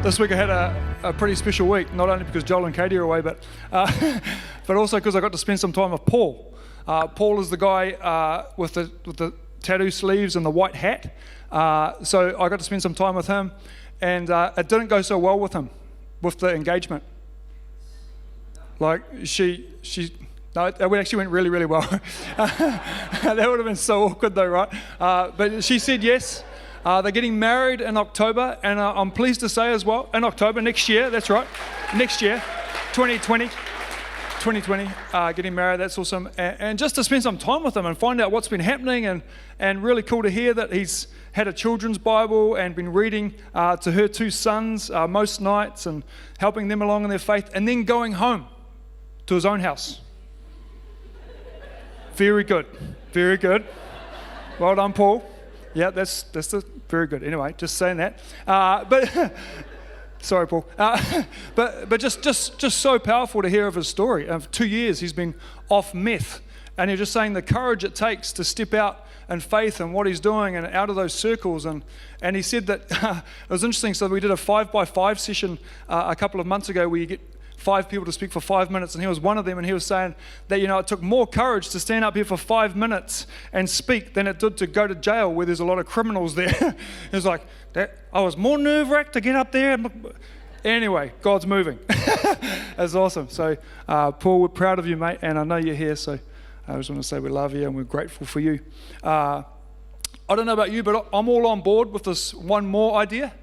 This week I had a pretty special week, not only because Joel and Katie are away, but also because I got to spend some time with Paul. Paul is the guy with the tattoo sleeves and the white hat. So I got to spend some time with him, and it didn't go so well with him, with the engagement. Like no, it actually went really, really well. That would have been so awkward though, right? But she said yes. They're getting married in October, and I'm pleased to say as well, in October next year, that's right, next year, 2020, getting married, that's awesome. And just to spend some time with them and find out what's been happening, and really cool to hear that he's had a children's Bible and been reading to her two sons most nights and helping them along in their faith, and then going home to his own house. Very good, very good. Well done, Paul. Yeah, that's very good. Anyway, just saying that. But sorry, Paul. But just so powerful to hear of his story. For 2 years, he's been off meth, and you're just saying the courage it takes to step out in faith and what he's doing and out of those circles. And he said that it was interesting. So we did a 5x5 session a couple of months ago where you get 5 people to speak for 5 minutes, and he was one of them, and he was saying that, it took more courage to stand up here for 5 minutes and speak than it did to go to jail where there's a lot of criminals there. He was like, I was more nerve-wracked to get up there. Anyway, God's moving. That's awesome. So, Paul, we're proud of you, mate, and I know you're here, so I just want to say we love you and we're grateful for you. I don't know about you, but I'm all on board with this one more idea.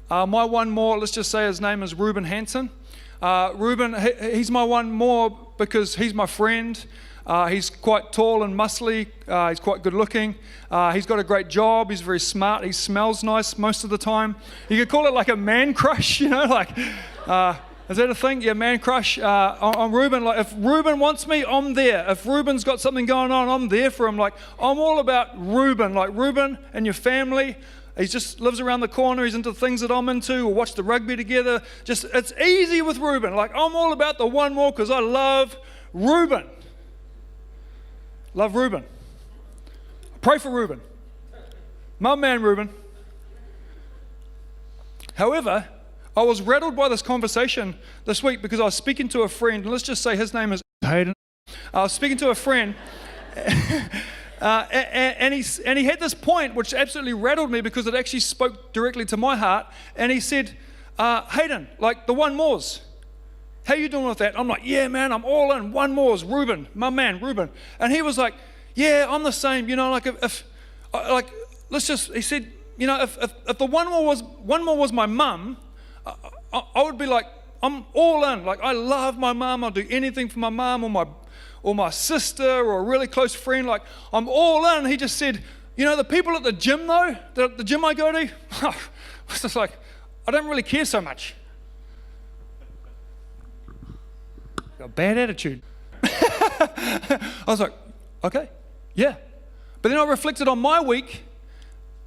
My one more, let's just say his name is Reuben Hansen. Reuben, he's my one more because he's my friend. He's quite tall and muscly. He's quite good looking. He's got a great job. He's very smart. He smells nice most of the time. You could call it like a man crush, is that a thing? Yeah, man crush. On Reuben, like if Reuben wants me, I'm there. If Reuben's got something going on, I'm there for him. Like I'm all about Reuben. Like Reuben and your family. He just lives around the corner. He's into things that I'm into. We'll watch the rugby together. It's easy with Reuben. Like I'm all about the one more because I love Reuben. Love Reuben. Pray for Reuben. My man Reuben. However, I was rattled by this conversation this week because I was speaking to a friend, and let's just say his name is Hayden. I was speaking to a friend. And he had this point which absolutely rattled me because it actually spoke directly to my heart. And he said, Hayden, like the one more's, how you doing with that? I'm like, yeah, man, I'm all in. One more's Reuben, my man, Reuben. And he was like, yeah, I'm the same. He said, if the one more was my mum, I would be like, I'm all in. Like I love my mum. I'll do anything for my mum or my sister or a really close friend, like I'm all in. He just said, the people at the gym though, the gym I go to, it's just like, I don't really care so much. Got a bad attitude. I was like, okay, yeah. But then I reflected on my week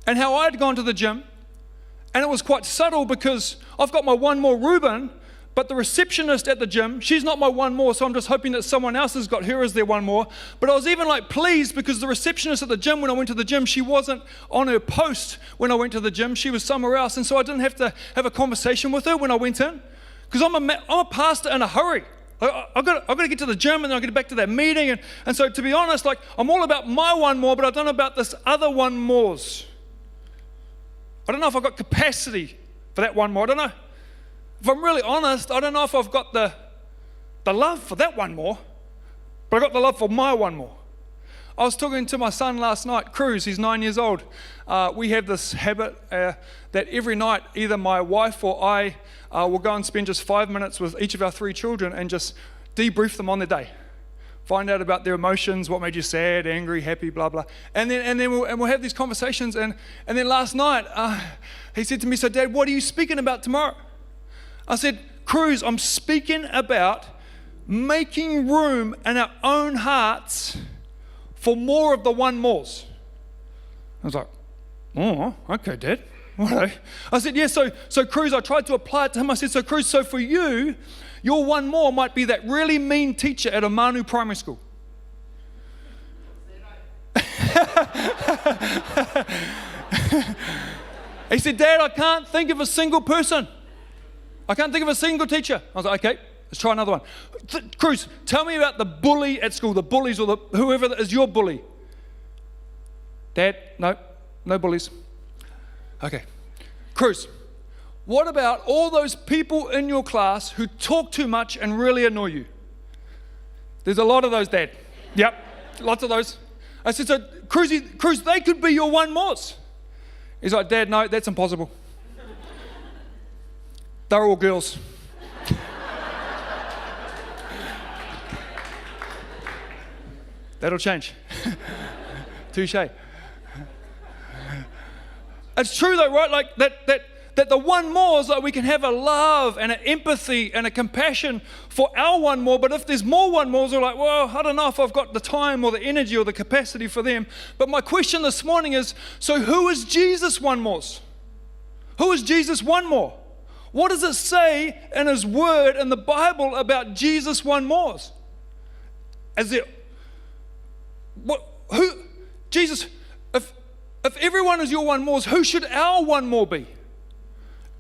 and how I had gone to the gym, and it was quite subtle because I've got my one more Reuben, but the receptionist at the gym, she's not my one more, so I'm just hoping that someone else has got her as their one more. But I was even pleased because the receptionist at the gym, when I went to the gym, she wasn't on her post when I went to the gym. She was somewhere else, and so I didn't have to have a conversation with her when I went in. Because I'm a pastor in a hurry. I've got to get to the gym, and then I'll get back to that meeting. And so to be honest, I'm all about my one more, but I don't know about this other one more's. I don't know if I've got capacity for that one more. I don't know. If I'm really honest, I don't know if I've got the love for that one more, but I got the love for my one more. I was talking to my son last night, Cruz, he's 9 years old. We have this habit that every night either my wife or I will go and spend just 5 minutes with each of our 3 children and just debrief them on their day. Find out about their emotions, what made you sad, angry, happy, blah, blah. And then we'll have these conversations. And then last night, he said to me, so Dad, what are you speaking about tomorrow? I said, Cruz, I'm speaking about making room in our own hearts for more of the one mores. I was like, oh, okay, Dad. Right. I said, yeah, so Cruz, I tried to apply it to him. I said, so Cruz, so for you, your one more might be that really mean teacher at a Manu primary school. He said, Dad, I can't think of a single person I can't think of a single teacher. I was like, okay, let's try another one. Cruz, tell me about the bully at school, the bullies or whoever is your bully. Dad, no bullies. Okay. Cruz, what about all those people in your class who talk too much and really annoy you? There's a lot of those, Dad. Yep, lots of those. I said, so Cruz, they could be your one mores. He's like, Dad, no, that's impossible. They're all girls. That'll change. Touche. It's true though, right? Like that the one more is like we can have a love and an empathy and a compassion for our one more, but if there's more one mores, we're like, well, I don't know if I've got the time or the energy or the capacity for them. But my question this morning is, so who is Jesus one mores? Who is Jesus one more? What does it say in His Word in the Bible about Jesus one mores? Jesus, if everyone is your one mores, who should our one more be?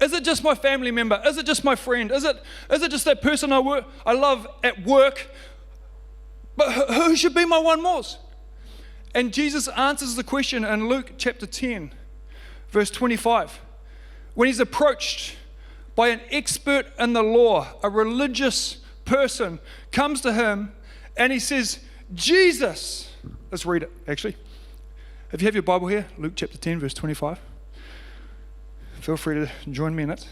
Is it just my family member? Is it just my friend? Is it just that person I love at work? But who should be my one mores? And Jesus answers the question in Luke chapter 10, verse 25. When He's approached by an expert in the law, a religious person comes to Him and he says, Jesus, let's read it actually. If you have your Bible here, Luke chapter 10, verse 25. Feel free to join me in it.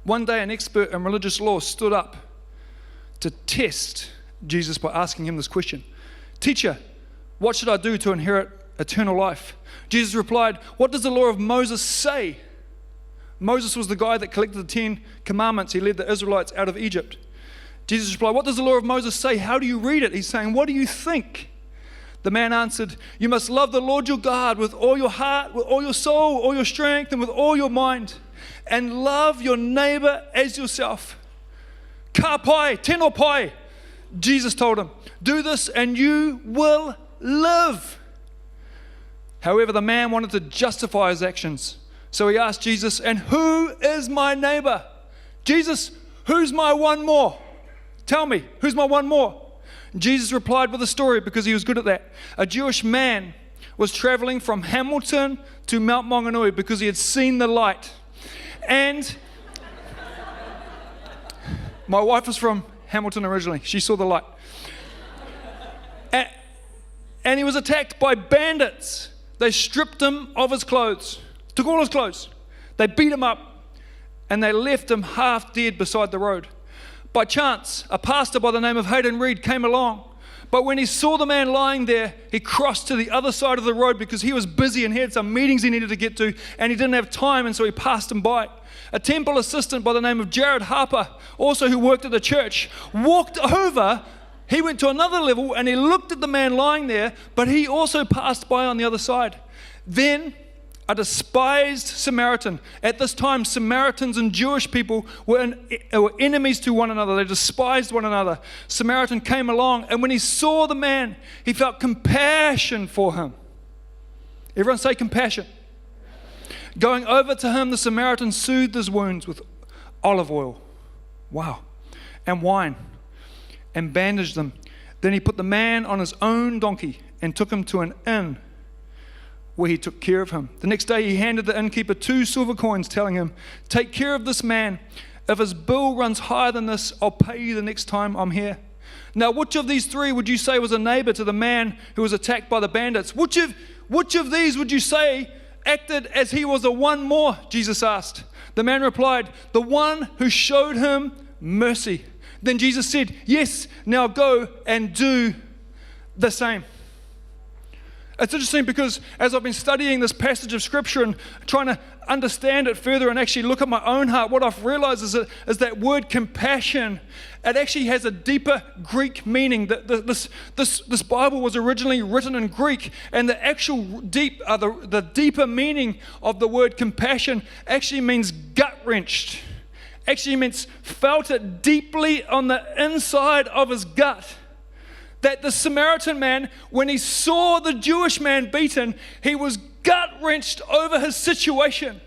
One day an expert in religious law stood up to test Jesus by asking Him this question. Teacher, what should I do to inherit eternal life? Jesus replied, what does the law of Moses say? Moses was the guy that collected the 10 commandments. He led the Israelites out of Egypt. Jesus replied, what does the law of Moses say? How do you read it? He's saying, what do you think? The man answered, you must love the Lord your God with all your heart, with all your soul, all your strength, and with all your mind, and love your neighbor as yourself. Ka pai, tēnō pai. Jesus told him, do this and you will live. However, the man wanted to justify his actions. So he asked Jesus, and who is my neighbor? Jesus, who's my one more? Tell me, who's my one more? Jesus replied with a story because he was good at that. A Jewish man was traveling from Hamilton to Mount Maunganui because he had seen the light. And my wife was from Hamilton originally. She saw the light. And he was attacked by bandits. They stripped him of his clothes, took all his clothes. They beat him up and they left him half dead beside the road. By chance, a pastor by the name of Hayden Reid came along. But when he saw the man lying there, he crossed to the other side of the road because he was busy and he had some meetings he needed to get to and he didn't have time, and so he passed him by. A temple assistant by the name of Jared Harper, also who worked at the church, walked over. He went to another level and he looked at the man lying there, but he also passed by on the other side. Then a despised Samaritan. At this time, Samaritans and Jewish people were enemies to one another. They despised one another. Samaritan came along, and when he saw the man, he felt compassion for him. Everyone say compassion. Going over to him, the Samaritan soothed his wounds with olive oil. Wow. And wine. And bandaged them. Then he put the man on his own donkey and took him to an inn where he took care of him. The next day he handed the innkeeper 2 silver coins, telling him, take care of this man. If his bill runs higher than this, I'll pay you the next time I'm here. Now, which of these 3 would you say was a neighbor to the man who was attacked by the bandits? Which of these would you say acted as he was a one more? Jesus asked. The man replied, the one who showed him mercy. Then Jesus said, yes, now go and do the same. It's interesting because as I've been studying this passage of Scripture and trying to understand it further and actually look at my own heart, what I've realized is that word compassion, it actually has a deeper Greek meaning. This Bible was originally written in Greek, and the actual the deeper meaning of the word compassion actually means gut-wrenched. Actually means felt it deeply on the inside of his gut. that the Samaritan man, when he saw the Jewish man beaten, he was gut-wrenched over his situation.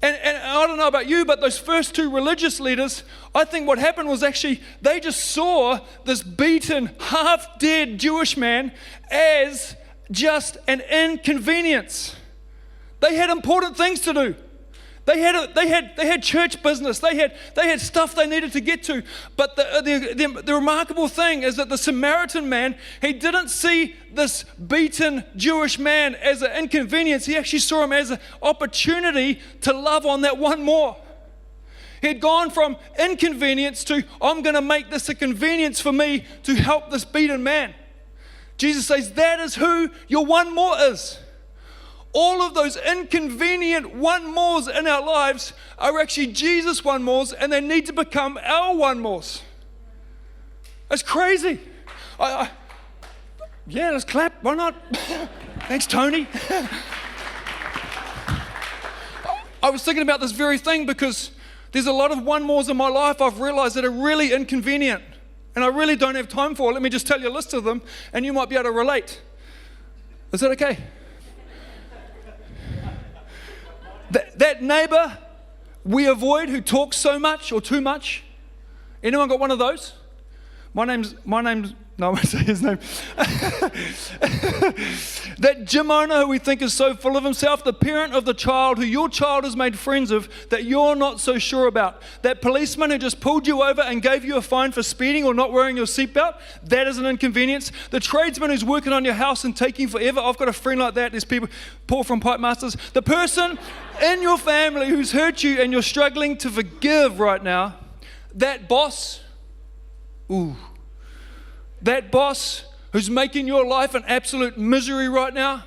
And I don't know about you, but those first two religious leaders, I think what happened was actually they just saw this beaten, half-dead Jewish man as just an inconvenience. They had important things to do. They had church business. They had stuff they needed to get to. But the remarkable thing is that the Samaritan man, he didn't see this beaten Jewish man as an inconvenience. He actually saw him as an opportunity to love on that one more. He had gone from inconvenience to, I'm going to make this a convenience for me to help this beaten man. Jesus says that is who your one more is. All of those inconvenient one mores in our lives are actually Jesus one mores, and they need to become our one mores. That's crazy. Yeah, let's clap. Why not? Thanks, Tony. I was thinking about this very thing because there's a lot of one mores in my life I've realized that are really inconvenient, and I really don't have time for. Let me just tell you a list of them, and you might be able to relate. Is that okay? That neighbor we avoid who talks so much or too much. Anyone got one of those? My name's, no, I won't say his name. That gym owner who we think is so full of himself, the parent of the child who your child has made friends of that you're not so sure about. That policeman who just pulled you over and gave you a fine for speeding or not wearing your seatbelt, that is an inconvenience. The tradesman who's working on your house and taking forever. I've got a friend like that. There's people, Paul from Pipe Masters. The person in your family who's hurt you and you're struggling to forgive right now. That boss, that boss who's making your life an absolute misery right now.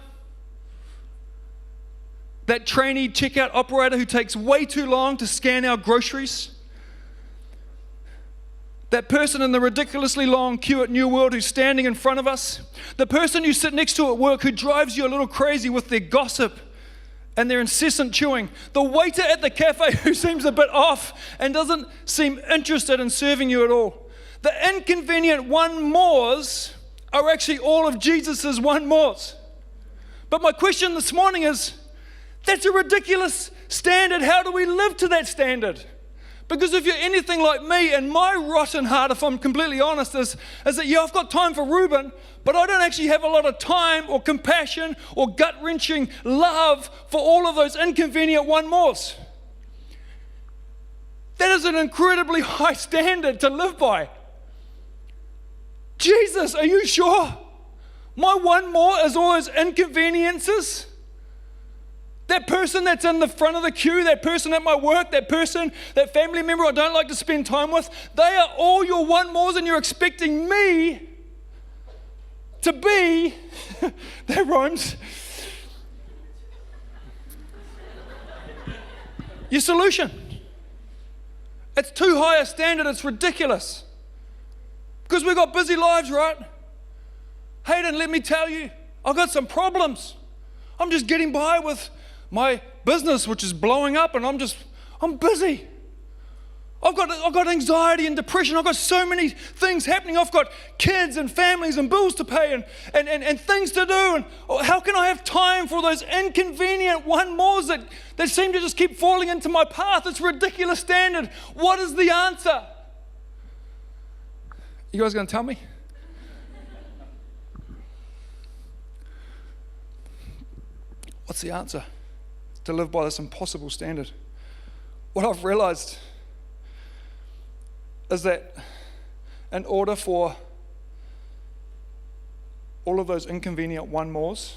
That trainee checkout operator who takes way too long to scan our groceries. That person in the ridiculously long queue at New World who's standing in front of us. The person you sit next to at work who drives you a little crazy with their gossip and their incessant chewing. The waiter at the cafe who seems a bit off and doesn't seem interested in serving you at all. The inconvenient one mores are actually all of Jesus's one mores. But my question this morning is, that's a ridiculous standard. How do we live to that standard? Because if you're anything like me, and my rotten heart, if I'm completely honest, is that, yeah, I've got time for Reuben, but I don't actually have a lot of time or compassion or gut-wrenching love for all of those inconvenient one mores. That is an incredibly high standard to live by. Jesus, are you sure? My one more is all those inconveniences? That person that's in the front of the queue, that person at my work, that person, that family member I don't like to spend time with, they are all your one mores, and you're expecting me to be, that rhymes, your solution. It's too high a standard, it's ridiculous. Because we've got busy lives, right? Hayden, let me tell you, I've got some problems. I'm just getting by with my business, which is blowing up, and I'm busy. I've got anxiety and depression. I've got so many things happening. I've got kids and families and bills to pay and things to do. And how can I have time for those inconvenient one mores that seem to just keep falling into my path? It's a ridiculous standard. What is the answer? You guys going to tell me? What's the answer? To live by this impossible standard. What I've realized is that in order for all of those inconvenient one mores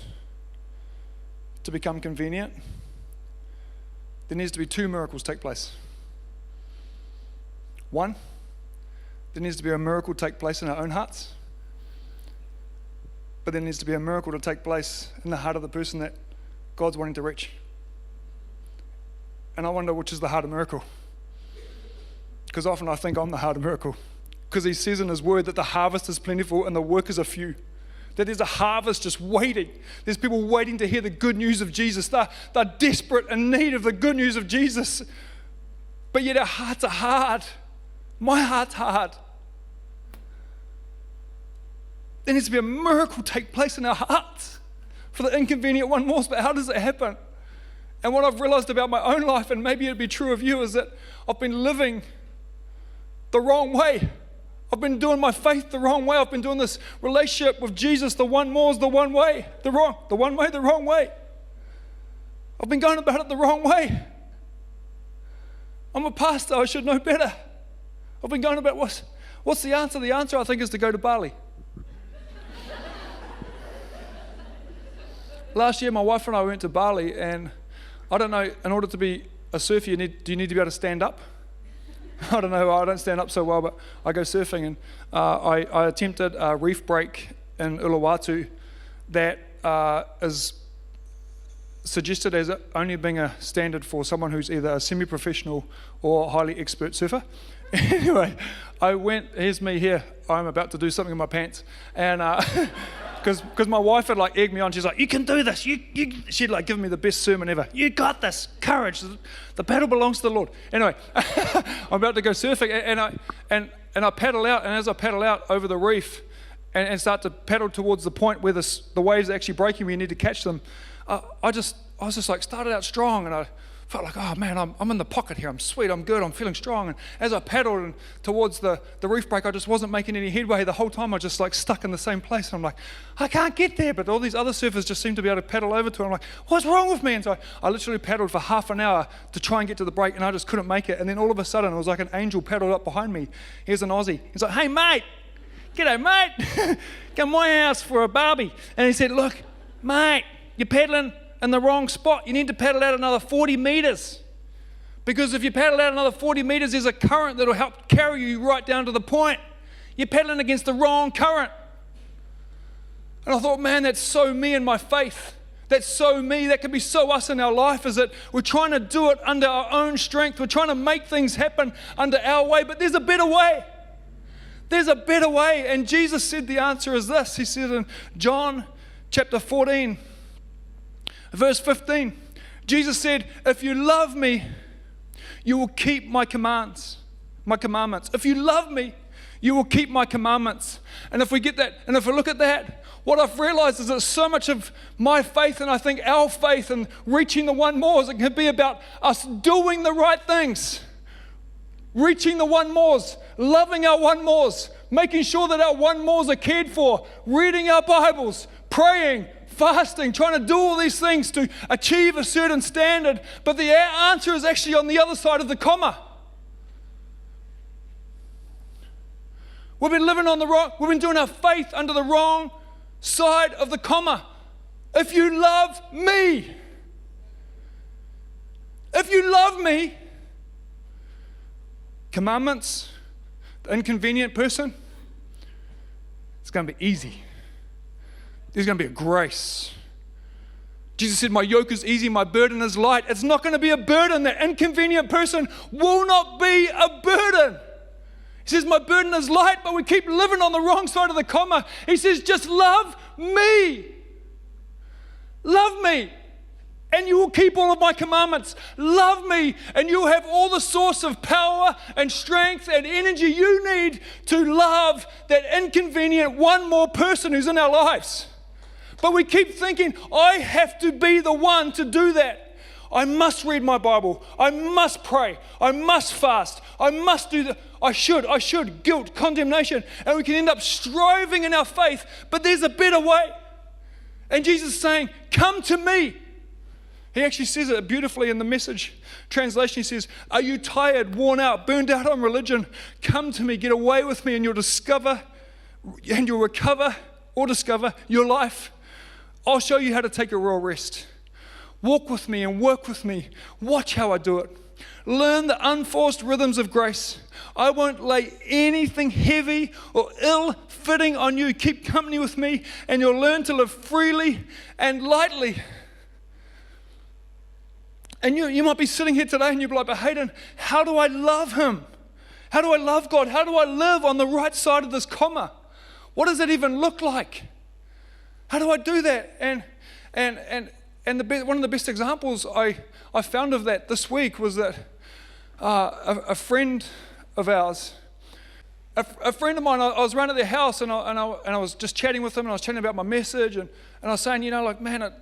to become convenient, there needs to be two miracles take place. One, there needs to be a miracle take place in our own hearts, but there needs to be a miracle to take place in the heart of the person that God's wanting to reach. And I wonder which is the harder miracle. Because often I think I'm the harder miracle. Because he says in his word that the harvest is plentiful and the workers are few. That there's a harvest just waiting. There's people waiting to hear the good news of Jesus. They're desperate in need of the good news of Jesus. But yet our hearts are hard. My heart's hard. there needs to be a miracle take place in our hearts for the inconvenient one more. But how does it happen? And what I've realized about my own life, and maybe it'd be true of you, is that I've been living the wrong way. I've been doing my faith the wrong way. I've been doing this relationship with Jesus, the one more is the one way, the wrong way. I've been going about it the wrong way. I'm a pastor, I should know better. I've been going about, what's the answer? The answer, I think, is to go to Bali. Last year, my wife and I went to Bali, and I don't know, in order to be a surfer, do you need to be able to stand up? I don't know, I don't stand up so well, but I go surfing, and I attempted a reef break in Uluwatu that is suggested as only being a standard for someone who's either a semi-professional or highly expert surfer. Anyway, I went, here's me here, I'm about to do something in my pants, and because my wife had like egged me on, she's like, you can do this, she'd like given me the best sermon ever, you got this, courage, the paddle belongs to the Lord. Anyway, I'm about to go surfing, and I paddle out, and as I paddle out over the reef and start to paddle towards the point where the waves are actually breaking me, you need to catch them, I was just like started out strong, and I felt like, oh man, I'm in the pocket here, I'm sweet, I'm good, I'm feeling strong. And as I paddled towards the reef break, I just wasn't making any headway. The whole time I was just like stuck in the same place. And I'm like, I can't get there. But all these other surfers just seem to be able to paddle over to it. I'm like, what's wrong with me? And so I literally paddled for half an hour to try and get to the break, and I just couldn't make it. And then all of a sudden, it was like an angel paddled up behind me. Here's an Aussie. He's like, hey mate, g'day mate, come my house for a barbie. And he said, look, mate, you're paddling in the wrong spot. You need to paddle out another 40 meters. Because if you paddle out another 40 meters, there's a current that'll help carry you right down to the point. You're paddling against the wrong current. And I thought, man, that's so me in my faith. That's so me. That can be so us in our life, is that we're trying to do it under our own strength. We're trying to make things happen under our way, but there's a better way. There's a better way. And Jesus said the answer is this. He said in John chapter 14, verse 15, Jesus said, if you love me, you will keep my commandments. If you love me, you will keep my commandments. And if we get that, and if we look at that, what I've realized is that so much of my faith, and I think our faith and reaching the one more, is it can be about us doing the right things. Reaching the one mores, loving our one mores, making sure that our one mores are cared for, reading our Bibles, praying, fasting, trying to do all these things to achieve a certain standard, but the answer is actually on the other side of the comma. We've been living on the wrong, we've been doing our faith under the wrong side of the comma. If you love me, commandments, the inconvenient person, it's going to be easy. There's going to be a grace. Jesus said, my yoke is easy, my burden is light. It's not going to be a burden. That inconvenient person will not be a burden. He says, my burden is light, but we keep living on the wrong side of the comma. He says, just love me. Love me, and you will keep all of my commandments. Love me, and you'll have all the source of power and strength and energy you need to love that inconvenient one more person who's in our lives. But we keep thinking, I have to be the one to do that. I must read my Bible. I must pray. I must fast. I must do that. I should. Guilt, condemnation. And we can end up striving in our faith, but there's a better way. And Jesus is saying, come to me. He actually says it beautifully in the Message translation. He says, are you tired, worn out, burned out on religion? Come to me, get away with me, and you'll discover, and you'll recover or discover your life. I'll show you how to take a real rest. Walk with me and work with me. Watch how I do it. Learn the unforced rhythms of grace. I won't lay anything heavy or ill-fitting on you. Keep company with me, and you'll learn to live freely and lightly. And you might be sitting here today and you'll be like, but Hayden, how do I love him? How do I love God? How do I live on the right side of this comma? What does it even look like? How do I do that? And one of the best examples I found of that this week was that a friend of ours, A friend of mine, I was around at their house and I was just chatting with them, and I was chatting about my message, and I was saying, man,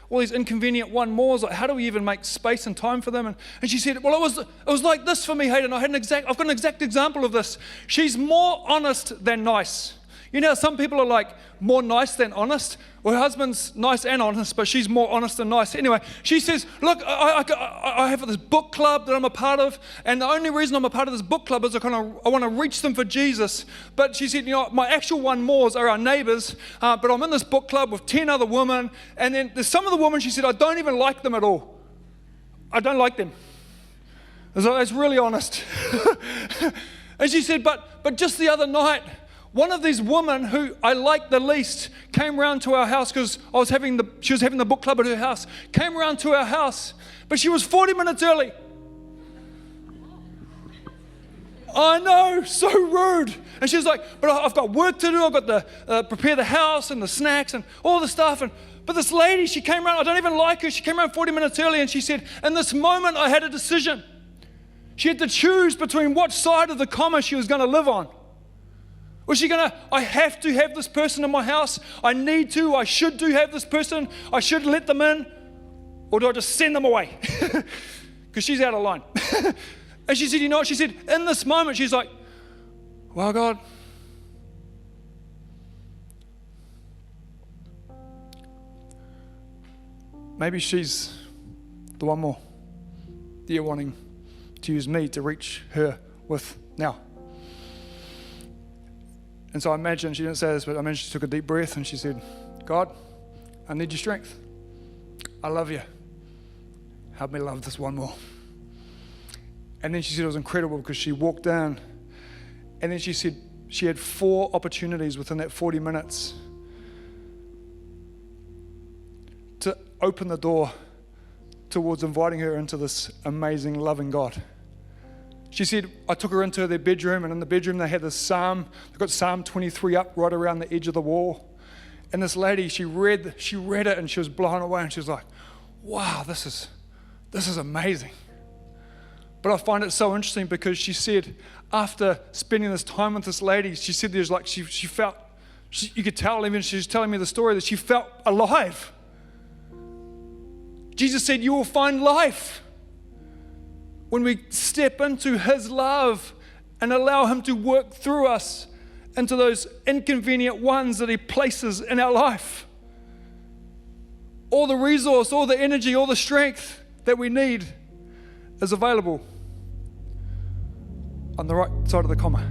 all these inconvenient one mores, like, how do we even make space and time for them? And she said, well, it was like this for me, Hayden. I've got an exact example of this. She's more honest than nice. You know how some people are like more nice than honest? Well, her husband's nice and honest, but she's more honest than nice. Anyway, she says, look, I have this book club that I'm a part of, and the only reason I'm a part of this book club is I want to reach them for Jesus. But she said, my actual one mores are our neighbors, but I'm in this book club with 10 other women, and then there's some of the women, she said, I don't even like them at all. I don't like them. That's really honest. And she said, but just the other night, one of these women who I liked the least came round to our house because she was having the book club at her house, came round to our house, but she was 40 minutes early. I know, so rude. And she was like, but I've got work to do. I've got to prepare the house and the snacks and all the stuff. But this lady, she came around, I don't even like her. She came around 40 minutes early, and she said, in this moment I had a decision. She had to choose between what side of the comma she was going to live on. Was she going to, I have to have this person in my house. I need to, I should have this person. I should let them in. Or do I just send them away? Because she's out of line. And she said, she said, in this moment, she's like, well, God, maybe she's the one more that you're wanting to use me to reach her with now. And so I imagine, she didn't say this, but I imagine she took a deep breath and she said, God, I need your strength. I love you. Help me love this one more. And then she said it was incredible because she walked down, and then she said she had 4 opportunities within that 40 minutes to open the door towards inviting her into this amazing, loving God. She said, I took her into their bedroom, and in the bedroom they had this psalm. They've got Psalm 23 up right around the edge of the wall. And this lady, she read it, and she was blown away, and she was like, wow, this is amazing. But I find it so interesting because she said, after spending this time with this lady, she said there's like, she felt, you could tell, even she was telling me the story, that she felt alive. Jesus said, you will find life when we step into His love and allow Him to work through us into those inconvenient ones that He places in our life. All the resource, all the energy, all the strength that we need is available on the right side of the comma.